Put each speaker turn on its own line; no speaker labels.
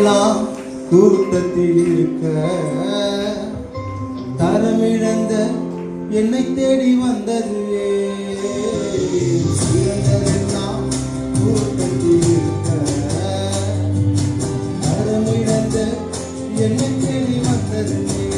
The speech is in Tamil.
சிறந்தவரெல்லாம் கூட்டத்தில் இருக்க தரமிழந்த என்னை தேடி வந்ததுவே. சிறந்தவரெல்லாம் கூட்டத்தில் இருக்க தரமிழந்த என்னை தேடி வந்ததுவே.